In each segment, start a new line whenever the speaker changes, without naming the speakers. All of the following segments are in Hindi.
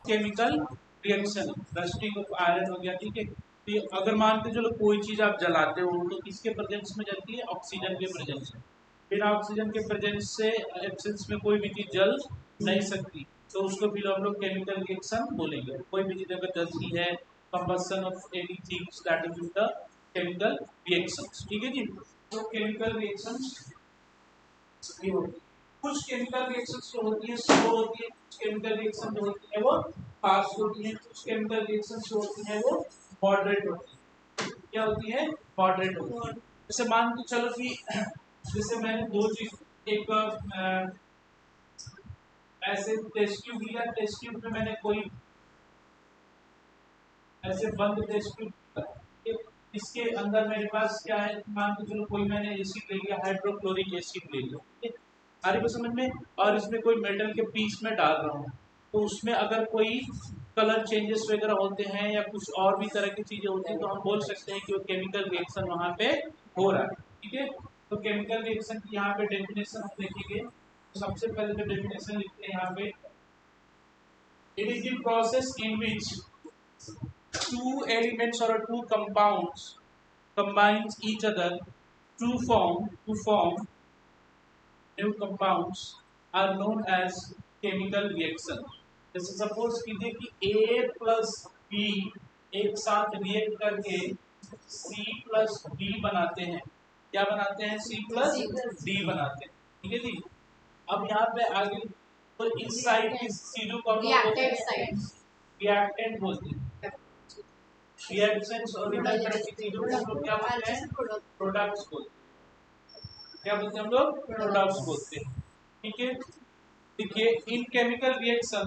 Chemical reaction, rusting of iron हो गया, ठीक है। तो ये अगर मान के चलो कोई चीज आप जलाते हो तो किसके प्रेजेंस में जलती है, ऑक्सीजन के प्रेजेंस में। बिना ऑक्सीजन के प्रेजेंस से एब्सेंस में कोई भी चीज जल नहीं सकती, तो उसको फिर हम लोग केमिकल रिएक्शन बोलेंगे। कोई भी चीज अगर जलती है, combustion of anything that is the chemical reactions, ठीक है जी। तो केमिकल रिएक्शंस ये होती है। कुछ केमिकल रिएक्शंस जो होती है स्लो होती है, कुछ केमिकल रिएक्शन जो होती है वो फास्ट होती है, कुछ केमिकल रिएक्शंस जो होती है वो मॉडरेट होती है। क्या होती है, मॉडरेट होती है। जैसे मान के चलो कि जैसे मैंने दो चीज, एक ऐसे टेस्ट ट्यूब लिया, टेस्ट ट्यूब में मैंने कोई ऐसे बंद टेस्ट ट्यूब, इसके अंदर मेरे पास क्या है, मान के चलो कोई मैंने एसिड ले लिया, हाइड्रोक्लोरिक एसिड ले लिया, ठीक है, सारी को समझ में, और इसमें कोई मेटल के पीस में डाल रहा हूँ, तो उसमें अगर कोई कलर चेंजेस वगैरह होते हैं या कुछ और भी तरह की चीजें होती हैं, तो हम बोल सकते हैं कि वो केमिकल रिएक्शन वहां पे हो रहा है, ठीक है। तो केमिकल रिएक्शन की यहाँ पे डेफिनेशन हम देखेंगे। तो सबसे पहले जो डेफिनेशन लिखते हैं यहाँ पे, it is the process in which two elements or two compounds combines each other to form new compounds are known as chemical reaction। जैसे सपोज कीजिए कि A प्लस B एक साथ रिएक्ट करके C प्लस D बनाते हैं। क्या बनाते हैं, C प्लस D बनाते हैं, ठीक है जी। अब यहाँ पे आगे तो इस साइड की चीजों को रिएक्टेंट बोलते हैं। रिएक्शंस और इधर तरह की चीजों को हम लोग क्या बोलते हैं, प्रोडक्ट्स बोलते हैं। क्या बोलते हैं हम लोग, प्रोडक्ट्स बोलते हैं, ठीक है। देखिए in chemical reaction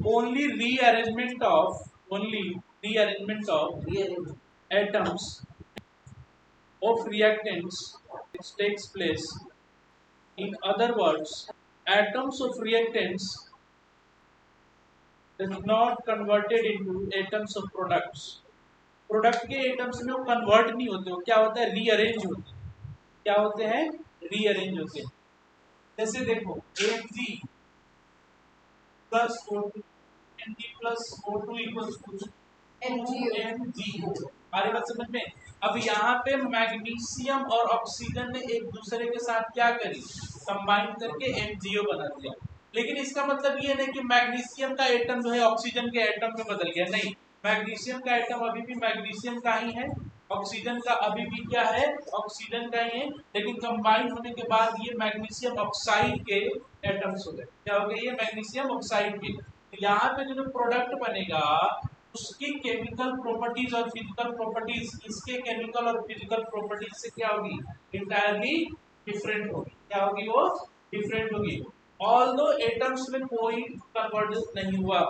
only rearrangement of atoms of reactants takes place. In other words, atoms of reactants is not converted into atoms of products। Product के एटम्स में वो कन्वर्ट नहीं होते, वो क्या होता है, रीअरेंज होते हैं। क्या होते हैं, रीअरेंज होते हैं। जैसे देखो Mg plus O2, Mg plus O2 equals to MgO। हमारी बात समझ में। अब यहाँ पे मैग्नीशियम और ऑक्सीजन ने एक दूसरे के साथ क्या करी, कंबाइन करके MgO बना दिया। लेकिन इसका मतलब ये नहीं कि मैग्नीशियम का एटम जो है ऑक्सीजन के एटम में बदल गया, नहीं। मैग्नीशियम का एटम अभी भी मैग्नीशियम का ही है, ऑक्सीजन का अभी भी क्या है, ऑक्सीजन का ही है, लेकिन कंबाइन होने के बाद ये मैग्नीशियम ऑक्साइड के एटम्स हो गए। क्या हो गए, ये मैग्नीशियम ऑक्साइड के। यहाँ पे जो प्रोडक्ट बनेगा उसकी केमिकल प्रॉपर्टीज और फिजिकल प्रॉपर्टीज इसके केमिकल और फिजिकल प्रॉपर्टीज से क्या होगी, इंटायरली डिफरेंट होगी। क्या होगी, वो डिफरेंट होगी। ऑल्दो एटम्स में कोई कन्वर्जन नहीं हुआ,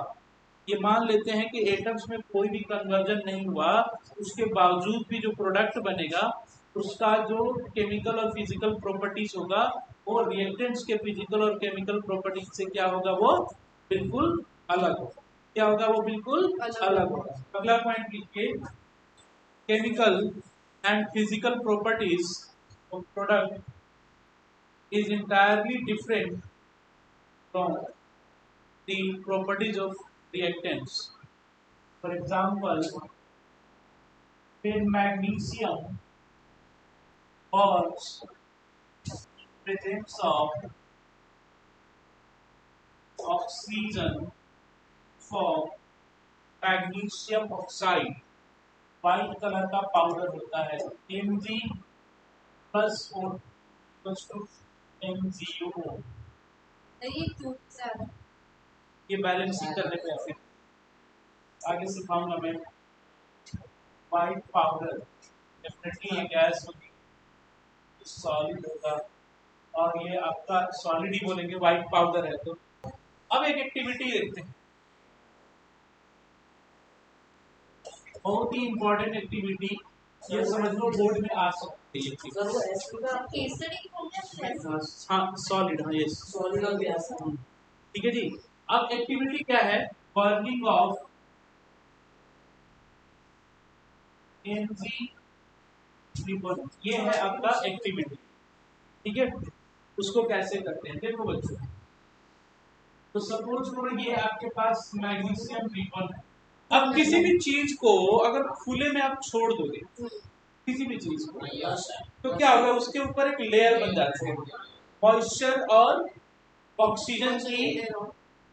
ये मान लेते हैं कि एटम्स में कोई भी कन्वर्जन नहीं हुआ, उसके बावजूद भी जो प्रोडक्ट बनेगा उसका जो केमिकल और फिजिकल प्रॉपर्टीज होगा वो रिएक्टेंट्स के फिजिकल और केमिकल प्रॉपर्टीज से क्या होगा, वो बिल्कुल अलग होगा। क्या होगा, वो बिल्कुल अलग होगा। अगला पॉइंट लिखिए, chemical and physical properties of product is entirely different from the properties of reactants। For example, when magnesium was presence of oxygen for magnesium oxide, white colour का पाउडर होता है, Mg plus O plus two MgO। ये बैलेंसिंग करने पे ऐसे आगे सिखाऊंगा मैं। व्हाइट पाउडर डेफिनेटली ये गैस होगी, सॉलिड होगा, और ये आपका सॉलिड ही बोलेंगे, व्हाइट पाउडर है। तो अब एक एक्टिविटी देखते हैं, बहुत ही इंपॉर्टेंट एक्टिविटी, ये समझ लो बोर्ड में आ सकती है। हाँ सॉलिड, हाँ ये सॉलिड, ठीक है जी। अब एक्टिविटी क्या है, बर्निंग ऑफ Mg, ये है आपका एक्टिविटी, ठीक है। उसको कैसे करते हैं देखो बच्चों, तो सपोज करो ये आपके पास मैग्नीशियम रिबन है। अब किसी भी चीज को अगर खुले में आप छोड़ दोगे, किसी भी चीज को, तो क्या होगा, उसके ऊपर एक लेयर बन जाती है, मॉइस्चर और ऑक्सीजन की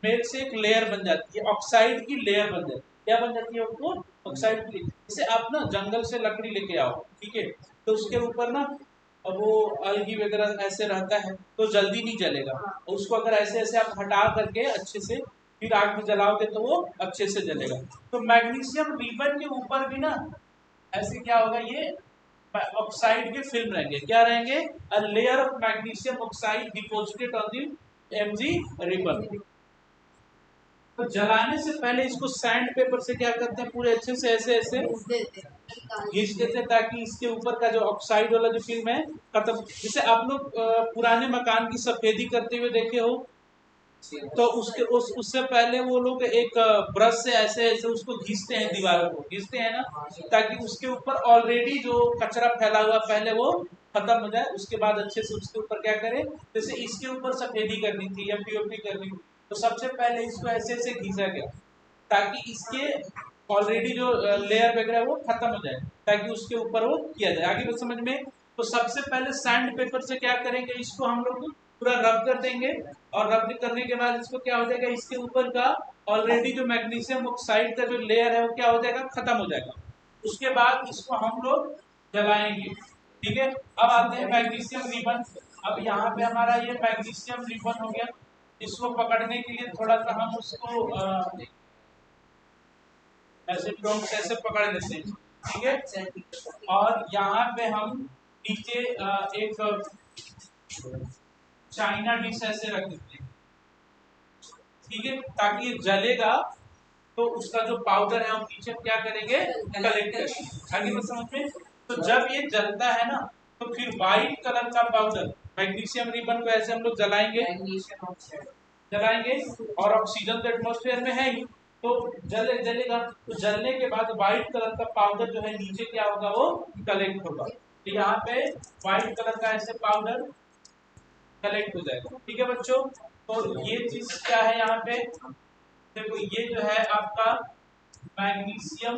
मेल से एक लेयर बन जाती है, ऑक्साइड की लेयर बन जाती है। क्या बन जाती है उसको? ऑक्साइड की। जैसे आप ना जंगल से लकड़ी लेके आओ, ठीक है, तो उसके ऊपर ना वो अलगी वगैरह ऐसे रहता है, तो जल्दी नहीं जलेगा। उसको अगर ऐसे ऐसे आप हटा करके अच्छे से फिर आग में जलाओगे तो वो अच्छे से जलेगा। तो मैग्नीशियम रिबन के ऊपर भी ना ऐसे क्या होगा, ये ऑक्साइड के फिल्म रहेंगे। क्या रहेंगे? A layer of magnesium oxide deposited on the MG ribbon. तो जलाने से पहले इसको सैंड पेपर से क्या करते हैं, पूरे अच्छे से ऐसे ऐसे घिस देते हैं, ताकि इसके ऊपर का जो ऑक्साइड वाला जो फिल्म है खत्म। जैसे आप लोग पुराने मकान की सफेदी करते हुए देखे हो, तो उससे पहले वो लोग एक ब्रश से ऐसे ऐसे उसको घिसते हैं, दीवारों को घिसते हैं ना, ताकि उसके ऊपर ऑलरेडी जो कचरा फैला हुआ पहले वो खत्म हो जाए। उसके बाद अच्छे से उसके ऊपर क्या करें, जैसे इसके ऊपर सफेदी करनी थी या पीओपी करनी थी, तो सबसे पहले इसको ऐसे ऐसे घिसा गया, ताकि इसके ऑलरेडी जो लेयर वगैरह वो खत्म हो जाए, ताकि उसके ऊपर वो किया जाए। आगे बात समझ में? तो सबसे पहले सैंड पेपर से क्या करेंगे, इसको हम लोग पूरा रब कर देंगे, और रब करने के बाद इसको क्या हो जाएगा, इसके ऊपर का ऑलरेडी जो मैग्नीशियम ऑक्साइड का जो लेयर है वो क्या हो जाएगा, खत्म हो जाएगा। उसके बाद इसको हम लोग जलाएंगे। ठीक है, अब आते हैं मैग्नीशियम रिबन। अब यहाँ पे हमारा ये मैग्नीशियम रिबन हो गया। इसको पकड़ने के लिए थोड़ा सा हम उसको ऐसे टोंक से ऐसे पकड़ लेते हैं, ठीक है। और यहाँ पे हम नीचे एक चाइना डिश ऐसे रख देते हैं, ठीक है, ताकि ये जलेगा तो उसका जो पाउडर है हम नीचे क्या करेंगे, कलेक्ट करेंगे। आगे बात समझ में? तो जब ये जलता है ना, तो फिर व्हाइट कलर का पाउडर मैग्नीशियम रिबन को ऐसे हम लोग जलाएंगे, जलाएंगे, और ऑक्सीजन तो एटमॉस्फेयर में है ही, तो जलेगा। तो जलने के बाद व्हाइट कलर का पाउडर जो है नीचे क्या होगा, वो कलेक्ट होगा। तो यहाँ पे व्हाइट कलर का ऐसे पाउडर कलेक्ट हो जाएगा। ठीक है बच्चों, तो ये चीज क्या है यहाँ पे, देखो ये जो है आपका मैग्नीशियम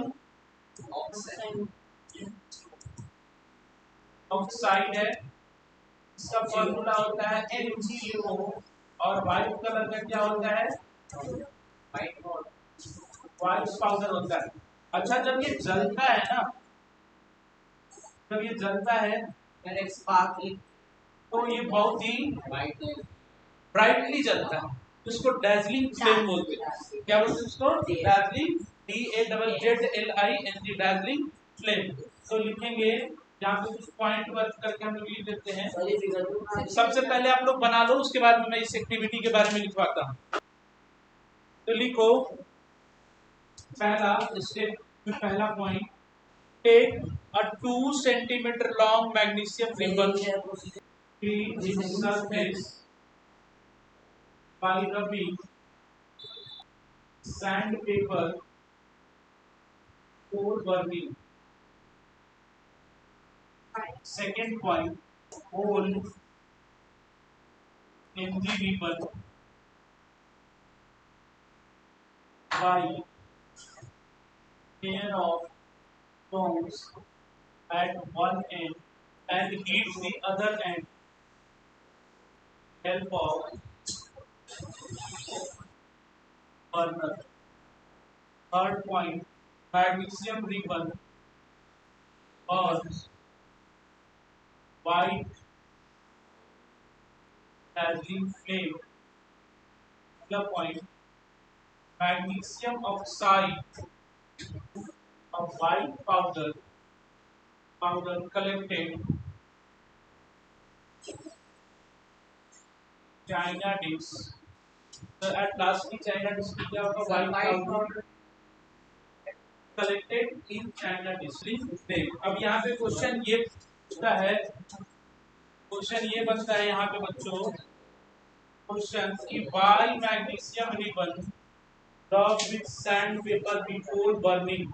ऑक्साइड है, इसका फॉर्मूला होता है NgO, और व्हाइट कलर का क्या होता है, व्हाइट पाउडर होता है। अच्छा, जब ये जलता है ना, जब ये जलता है तो ये बहुत ही ब्राइटली जलता है, इसको डैजलिंग फ्लेम बोलते हैं। क्या बोलते हैं उसको? Dazzling, DAZZLING, dazzling flame. तो लिखेंगे यहाँ पे कुछ पॉइंट वर्क करके हम लोग लिख देते हैं। सबसे पहले आप लोग बना लो, उसके बाद मैं इस एक्टिविटी के बारे में लिखवाता हूँ। तो लिखो पहला स्टेप, पहला point, take a 2 centimeter long magnesium ribbon, clean its surface by rubbing sandpaper for burning. Second point, hold MG ribbon by pair of tongs at one end and heat the other end. Help of burner. Third point, magnesium ribbon burns white dazzling flame. The point, magnesium oxide of white powder collected China dish. So at last की China dish की क्या होगा, white powder collected in China dish. अब यहाँ पे क्वेश्चन ये पूछता है, क्वेश्चन ये बनता है यहाँ पे बच्चों, क्वेश्चन कि why magnesium ribbon rub with sandpaper before burning.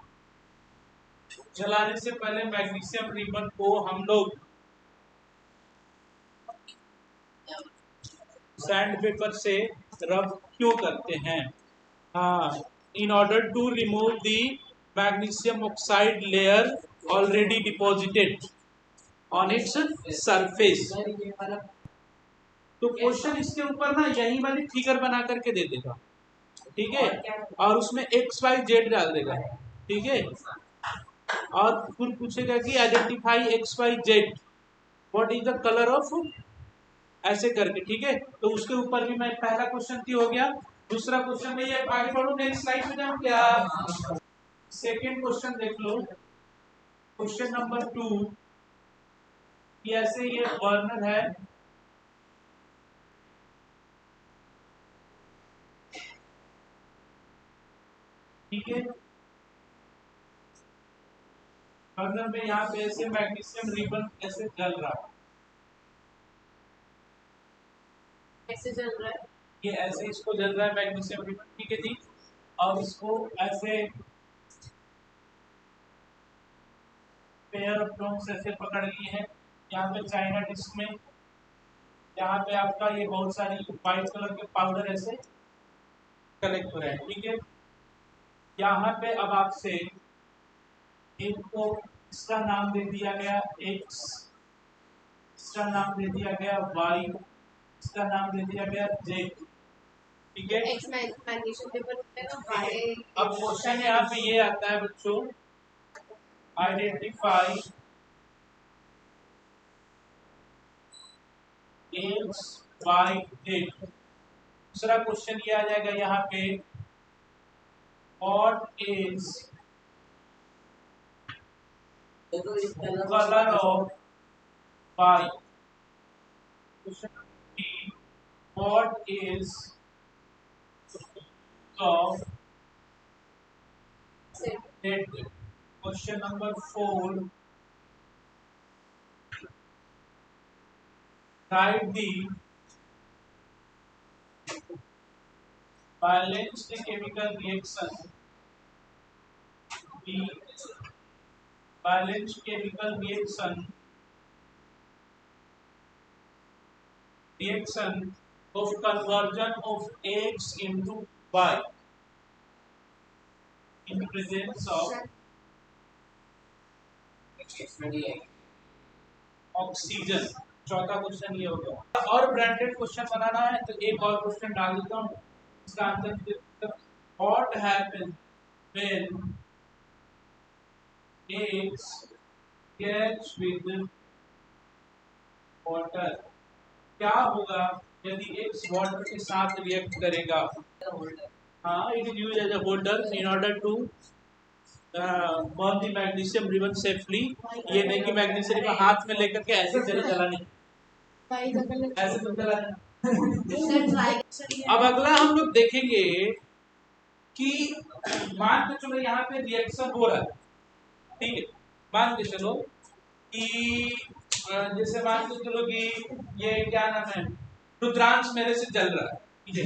जलाने से पहले मैग्नीशियम रिबन को हम लोग सैंड पेपर से रब क्यों करते हैं? हाँ, in order to remove the magnesium oxide layer already deposited on its surface. तो क्वेश्चन इसके ऊपर ना यही वाली फिगर बना करके दे देगा, ठीक है, और उसमें एक्स वाई जेड डाल देगा, ठीक है, और फिर पूछेगा कि identify X Y Z, what is the colour of, ऐसे करके, ठीक है। तो उसके ऊपर भी मैं पहला क्वेश्चन की हो गया। दूसरा क्वेश्चन में ये आगे बढ़ो, नेक्स्ट स्लाइड में जाऊं क्या? सेकंड क्वेश्चन देख लो, क्वेश्चन नंबर 2। ऐसे ये बर्नर है, ठीक है, बर्नर में यहाँ पे ऐसे मैग्नीशियम रिबन ऐसे जल रहा है, ऐसे जल रहा है, ये ऐसे इसको जल रहा है मैग्नीशियम रिबन, ठीक है जी। और इसको ऐसे पेयर ऑफ टोन्स ऐसे पकड़ लिए हैं, यहाँ पे चाइना डिस्क में, यहाँ पे आपका ये बहुत सारी व्हाइट कलर के पाउडर ऐसे कलेक्ट हो रहे हैं, ठीक है। यहाँ पे अब आपसे एक को इसका नाम दे दिया गया x, इसका नाम दे दिया गया y, इसका नाम दे दिया गया z, ठीक है। x मैग्नीशियम पेपर होता है, y। अब क्वेश्चन यहाँ पे ये आता है बच्चों, आइडेंटिफाई x y z। दूसरा क्वेश्चन ये आ जाएगा यहाँ पे, what is colour of y। What is of Z? Question number 4. Write the balanced chemical reaction. The balanced chemical reaction of conversion of X into Y in presence of oxygen. चौथा क्वेश्चन ये होगा। और ब्रांडेड क्वेश्चन बनाना है तो एक और क्वेश्चन डाल देता हूँ, इसका answer what happens when X gets with water. क्या होगा यदि X वाटर के साथ रिएक्ट करेगा? हाँ, it is used as a holder in order to burn the magnesium ribbon safely. ये नहीं कि मैग्नीशियम रिबन हाथ में लेकर के ऐसे चले चलाने, ऐसे तो चला। अब अगला हम लोग देखेंगे कि मान के चलो यहाँ पे रिएक्शन हो रहा है, ठीक है, मान के चलो कि जैसे मान के चलो कि ये क्या नाम है, रुद्रांश मेरे से जल रहा है, ठीक है,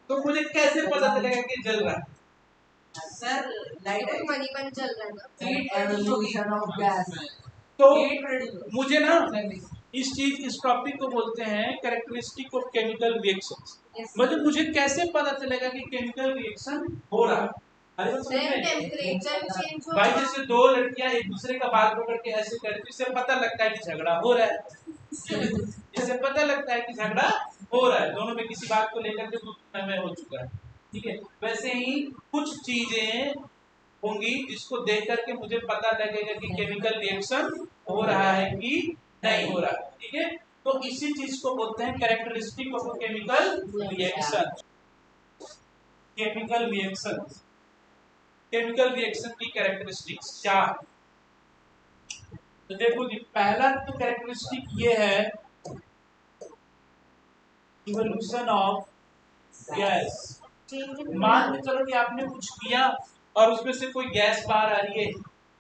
तो मुझे कैसे पता चलेगा कि जल रहा है? सर लाइट मनीमन चल रहा है ना, हीट एवोल्यूशन ऑफ गैस। तो मुझे ना इस टॉपिक को बोलते हैं कैरेक्टरिस्टिक ऑफ केमिकल रिएक्शंस। मतलब मुझे कैसे पता चलेगा कि केमिकल रिएक्शन हो रहा है? टेम्परेचर चेंज हो, भाई जैसे दो लड़कियां एक दूसरे का बाल पकड़ के ऐसे करती, इससे पता लगता है कि झगड़ा हो रहा है, इससे पता लगता है कि झगड़ा हो रहा है, दोनों में किसी बात को लेकर के समय हो चुका है, ठीक है। वैसे ही कुछ चीजें होंगी जिसको देख करके मुझे पता लगेगा कि केमिकल रिएक्शन हो रहा है कि नहीं हो रहा है, ठीक है। तो इसी चीज को बोलते हैं characteristic of chemical reaction. Chemical reaction, chemical reaction की कैरेक्टरिस्टिक्स क्या है? तो देखो जी, पहला तो कैरेक्टरिस्टिक ये है इवोल्यूशन ऑफ गैस। मान के चलो कि आपने कुछ किया और उसमें से कोई गैस बाहर आ रही है,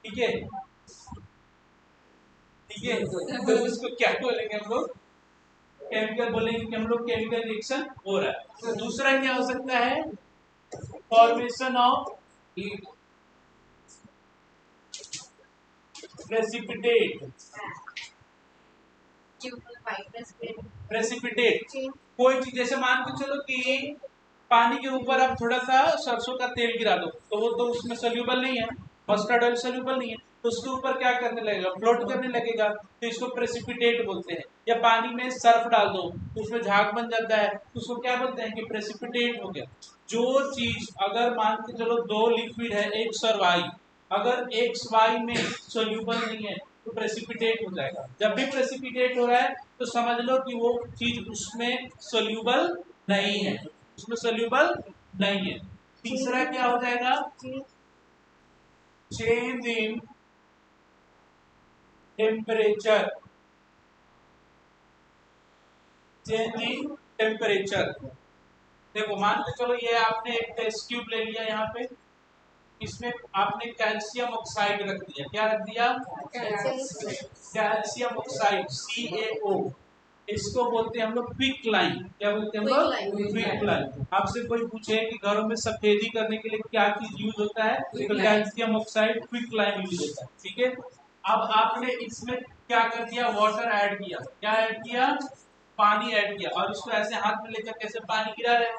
ठीक है, ठीक है, तो उसको क्या बोलेंगे हम लोग? केमिकल बोलेंगे कि हम लोग केमिकल रिएक्शन हो रहा है। तो दूसरा क्या हो सकता है? Formation of heat, precipitate, precipitate कोई चीज, जैसे मान के चलो कि पानी के ऊपर आप थोड़ा सा सरसों का तेल गिरा दो, तो वो तो उसमें सोल्यूबल नहीं है, मस्टर्ड ऑयल सोल्यूबल नहीं है, तो उसके ऊपर क्या करने लगेगा, फ्लोट करने लगेगा, तो इसको प्रेसिपिटेट बोलते हैं। या पानी में सर्फ डाल दो तो उसमें झाग बन जाता है, तो उसको क्या बोलते हैं कि प्रेसिपिटेट हो गया। जो चीज अगर मान के चलो दो लिक्विड है एक्स और वाई, अगर एक्स वाई में सोल्यूबल नहीं है तो प्रेसिपिटेट हो जाएगा। जब भी प्रेसिपिटेट हो रहा है तो समझ लो कि वो चीज उसमें सोल्यूबल नहीं है, उसमें सोल्यूबल नहीं है। तीसरा क्या हो जाएगा, change in temperature, change in temperature. देखो मान के चलो ये आपने एक टेस्ट ट्यूब ले लिया, यहाँ पे इसमें आपने कैल्शियम ऑक्साइड रख दिया, क्या रख दिया, कैल्शियम ऑक्साइड CaO, इसको बोलते हैं हम लोग क्विक लाइन। क्या बोलते हैं हम लोग, क्विक लाइन। आपसे कोई पूछे कि घरों में सफेदी करने के लिए क्या चीज यूज होता है, तो calcium oxide quick line use होता है, ठीक है। अब आपने इसमें क्या कर दिया, वाटर ऐड किया, क्या ऐड किया, पानी ऐड किया, और इसको ऐसे हाथ में लेकर कैसे पानी गिरा रहे हो।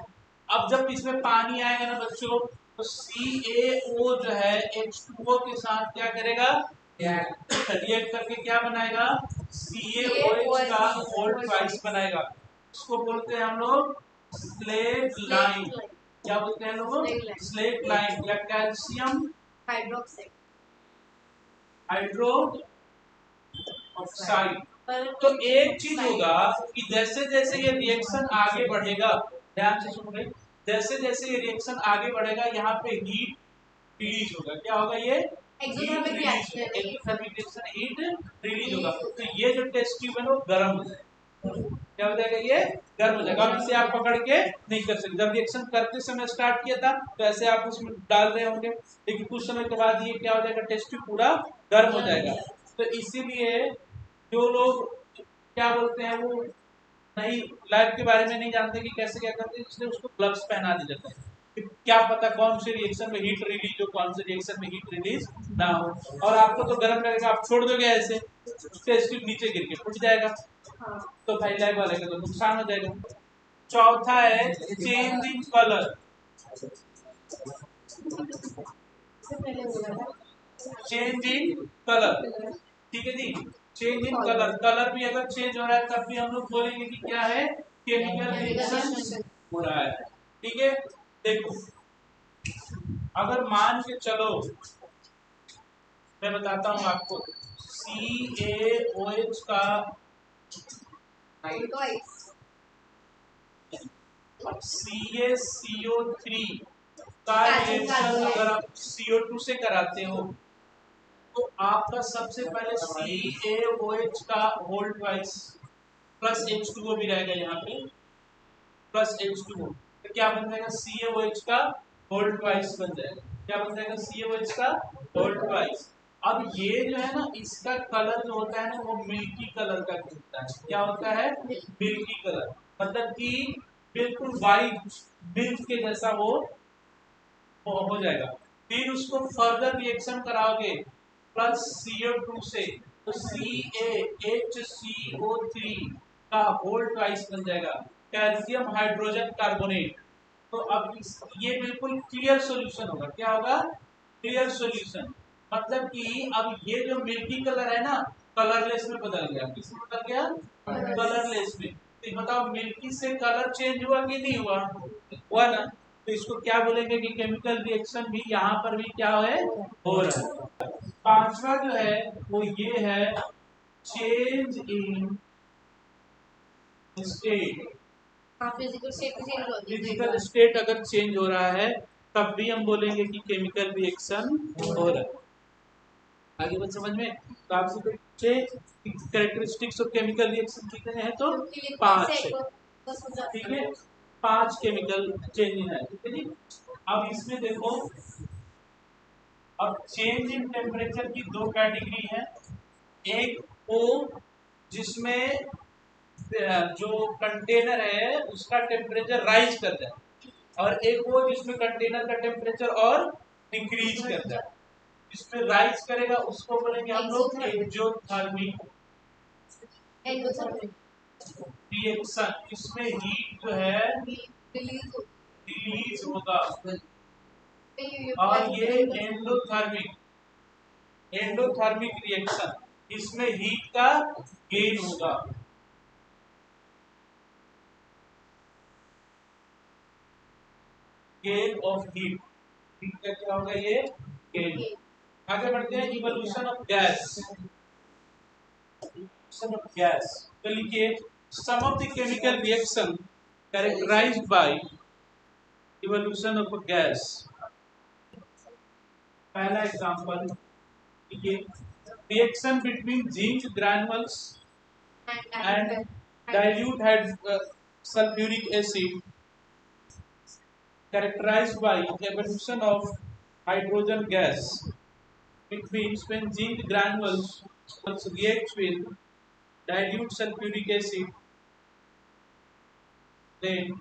अब जब इसमें पानी आएगा ना बच्चों, तो CaO जो है H2O के साथ क्या करेगा, रिएक्ट करके क्या बनाएगा, CaOH का होल ट्वाइस बनाएगा। इसको बोलते हैं हम लोग स्लेट लाइन। क्या बोलते हैं लोग, स्लेट लाइन या कैल्शियम हाइड्रोक्साइड, ऑक्साइड। तो एक चीज होगा कि जैसे जैसे ये रिएक्शन आगे बढ़ेगा, ध्यान से सुन रहे, जैसे जैसे ये रिएक्शन आगे बढ़ेगा यहाँ पे हीट रिलीज होगा। क्या होगा, ये एक्सोथर्मिक रिएक्शन, हीट रिलीज होगा। तो ये जो टेस्ट ट्यूब है वो गर्म हो जाएगा। क्या हो जाएगा, ये गर्म हो जाएगा। अब इसे आप पकड़ के नहीं कर सकते। जब रिएक्शन करते समय स्टार्ट किया था तो ऐसे आप उसमें डाल रहे होंगे, लेकिन कुछ समय के बाद ये क्या हो जाएगा, टेस्ट ट्यूब पूरा गर्म हो जाएगा। तो इसीलिए जो लोग क्या बोलते हैं वो नहीं, लाइफ के बारे में नहीं जानते कि कैसे क्या करते हैं, इसलिए उसको ग्लव्स पहना दिया जाता है कि क्या पता कौन से रिएक्शन में हीट रिलीज हो, कौन से रिएक्शन में हीट रिलीज ना हो। और आपको तो गर्म लगेगा, आप छोड़ दोगे ऐसे, टेस्ट ट्यूब नीचे गिर के फट जाएगा, तो भाई लाइफ वाले का तो नुकसान हो जाएगा। चौथा है change in colour, change in colour, ठीक है जी। चेंज इन कलर, कलर भी अगर चेंज हो रहा है तब भी हम लोग बोलेंगे कि क्या है, केमिकल रिएक्शन हो रहा है, ठीक है। देखो अगर मान के चलो, मैं बताता हूँ आपको, CaOH का CaCO3 का रिएक्शन अगर आप CO2 से कराते हो तो आपका सबसे पहले CaOH का होल ट्वाइस प्लस H2O भी रहेगा यहाँ पे, प्लस H2O, तो क्या बन जाएगा, CaOH का होल ट्वाइस बन जाएगा। क्या बन जाएगा, CaOH का होल ट्वाइस। अब ये जो है ना, इसका कलर जो होता है ना वो मिल्की कलर का होता है। क्या होता है, मिल्की कलर, मतलब कि बिल्कुल वाइट मिल्क के जैसा वो हो जाएगा। फिर उसको फर्दर रिएक्शन कराओगे प्लस CO2 से, तो CaHCO3 का होल ट्वाइस बन जाएगा, कैल्शियम हाइड्रोजन कार्बोनेट। तो अब ये बिल्कुल क्लियर सॉल्यूशन होगा। क्या होगा, क्लियर सॉल्यूशन, मतलब कि अब ये जो मिल्की कलर है ना, कलरलेस में बदल गया। किसमें बदल गया, कलरलेस में। तो बताओ मिल्की से कलर चेंज हुआ कि नहीं हुआ, हुआ ना। तो इसको क्या बोलेंगे कि केमिकल रिएक्शन भी यहाँ पर भी क्या है, हो रहा है। पांचवा जो है वो ये है change in state. Physical state अगर चेंज हो रहा है तब भी हम बोलेंगे कि केमिकल रिएक्शन हो रहा है। आगे बात समझ में, तो आपसे पूछे कैरेक्टरिस्टिक्स ऑफ केमिकल रिएक्शन कितने हैं, तो 5 है, ठीक है। 5 केमिकल चेंज है, ठीक है जी। अब इसमें देखो, अब चेंज इन टेम्परेचर की दो कैटेगरी है। एक वो जिसमें जो कंटेनर है उसका टेम्परेचर राइज कर जाए, और एक वो जिसमें कंटेनर का टेम्परेचर और डिक्रीज कर जाए। जिसमें राइज करेगा उसको बोलेंगे हम लोग एक्सोथर्मिक, रिएक्शन, इसमें हीट जो है रिलीज होगा और ये एंडोथर्मिक रिएक्शन, इसमें हीट का गेन होगा। गेन ऑफ हीट, हीट का क्या होगा ये गेन। आगे बढ़ते हैं, इवोल्यूशन ऑफ गैस। तो लिखिए sum of the chemical reaction characterised by evolution of a gas. पहला एग्जांपल लिखिए, reaction between zinc granules and dilute sulfuric acid characterized by evolution of hydrogen gas. It means when zinc granules react with dilute sulfuric acid, then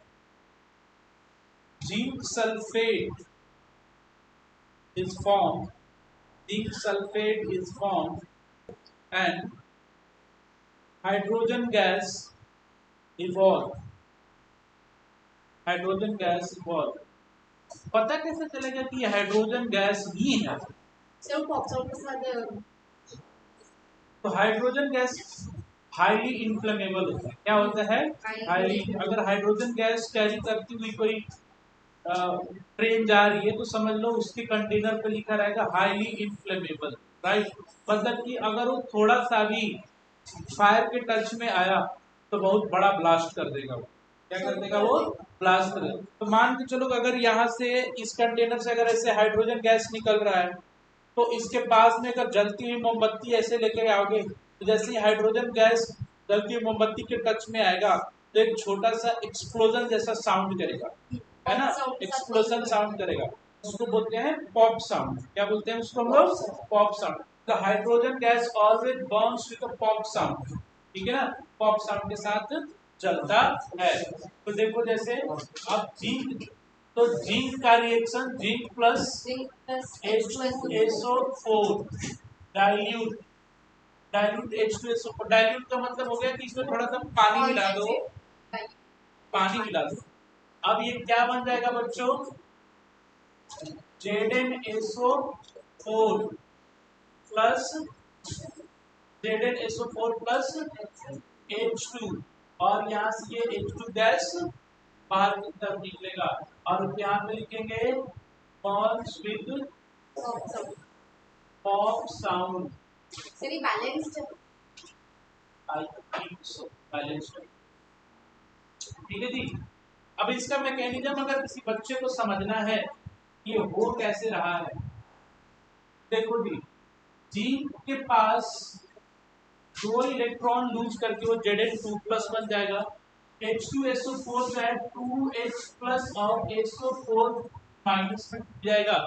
zinc sulfate is formed. Zinc sulfate is formed, and hydrogen gas evolved. Hydrogen gas evolve. पता कैसे चलेगा कि हाइड्रोजन गैस ही है? तो हाइड्रोजन गैस हाईली इन्फ्लेमेबल होता है। क्या होता है? हाईली। अगर हाइड्रोजन गैस कैरी करती हुई कोई ट्रेन जा रही है तो समझ लो उसके कंटेनर पे लिखा रहेगा हाईली इन्फ्लेमेबल, राइट। मतलब कि अगर वो थोड़ा सा भी फायर के टच में आया तो बहुत बड़ा ब्लास्ट कर देगा वो। क्या कर देगा वो? ब्लास्ट कर देगा। तो मान के चलो अगर यहाँ से इस कंटेनर से अगर ऐसे हाइड्रोजन गैस निकल रहा है तो इसके पास में अगर जलती हुई मोमबत्ती ऐसे लेकर आओगे तो जैसे ही हाइड्रोजन गैस जलती हुई मोमबत्ती के टच में आएगा तो एक छोटा सा एक्सप्लोजन जैसा साउंड करेगा, है ना? एक्सप्लोजन साउंड करेगा, उसको बोलते हैं पॉप साउंड। क्या बोलते हैं उसको हम लोग? Pop sound. The hydrogen gas always Burns with a pop sound, ठीक है ना? पॉप साउंड के साथ चलता है। तो देखो जैसे अब जिंक, तो जिंक का reaction zinc plus H2SO4 dilute, dilute H2SO4। Dilute का मतलब हो गया कि इसमें थोड़ा सा पानी मिला दो, पानी मिला दो। अब ये क्या बन जाएगा बच्चों? ZnSO4 plus ZnSO4 plus H2, और यहाँ से ये H2 गैस बाहर की तरफ निकलेगा और यहाँ पे लिखेंगे bonds with pop sound। Balanced, I think so balanced, ठीक है जी। अब इसका मैकेनिज्म अगर किसी बच्चे को समझना है कि ये हो कैसे रहा है, देखो जी, जिंक के पास 2 इलेक्ट्रॉन लूज करके वो Zn2 प्लस बन जाएगा। H2SO4 जो है 2H प्लस और SO4 माइनस में जाएगा।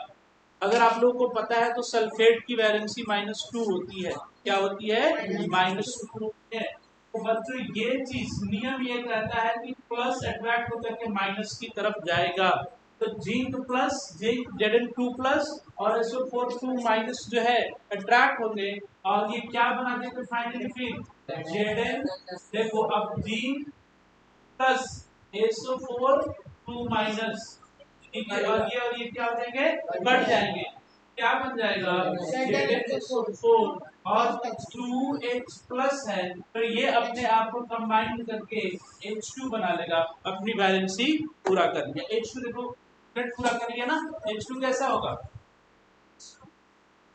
अगर आप लोगों को पता है तो सल्फेट की वैलेंसी -2 होती है। क्या होती है? -2 है। तो बच्चों ये चीज नियम ये कहता है कि प्लस अट्रैक्ट होकर के माइनस की तरफ जाएगा। तो zinc plus zinc Zn2 plus और SO4 2 माइनस जो है अट्रैक्ट होंगे और ये क्या बना देंगे फाइनली फिर Zn। देखो अब जिंक प्लस SO4 2 माइनस, ठीक है, और ये क्या हो जाएंगे? कट जाएंगे। क्या बन जाएगा? ZnSO4 और 2H प्लस है तो ये अपने आप को कंबाइन करके H2 बना लेगा, अपनी वैलेंसी पूरा कर लिया। H2 देखो नेट पूरा कर लिया ना। H2 कैसा होगा?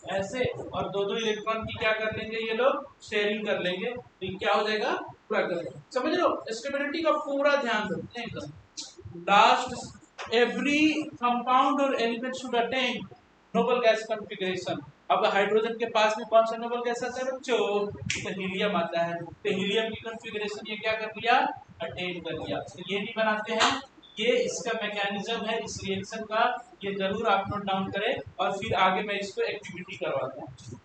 ऐसे, और 2-2 इलेक्ट्रॉन की क्या कर लेंगे ये लोग? शेयरिंग कर लेंगे। तो क्या हो जाएगा? पूरा कर लेंगे। समझ लो, स्टेबिलिटी का पूरा ध्यान रखते हैं एकदम। लास्ट, एवरी कंपाउंड और element should attain noble gas configuration. अब हाइड्रोजन के पास में कौन सा नोबल गैस आता है बच्चों? तो हीलियम आता है। तो हीलियम की कॉन्फ़िगरेशन ये क्या कर लिया? अटेन कर लिया। तो ये भी बनाते हैं। ये इसका मैकेनिज्म है इस रिएक्शन का, ये जरूर आप नोट डाउन करें और फिर आगे मैं इसको एक्टिविटी करवाता हूँ।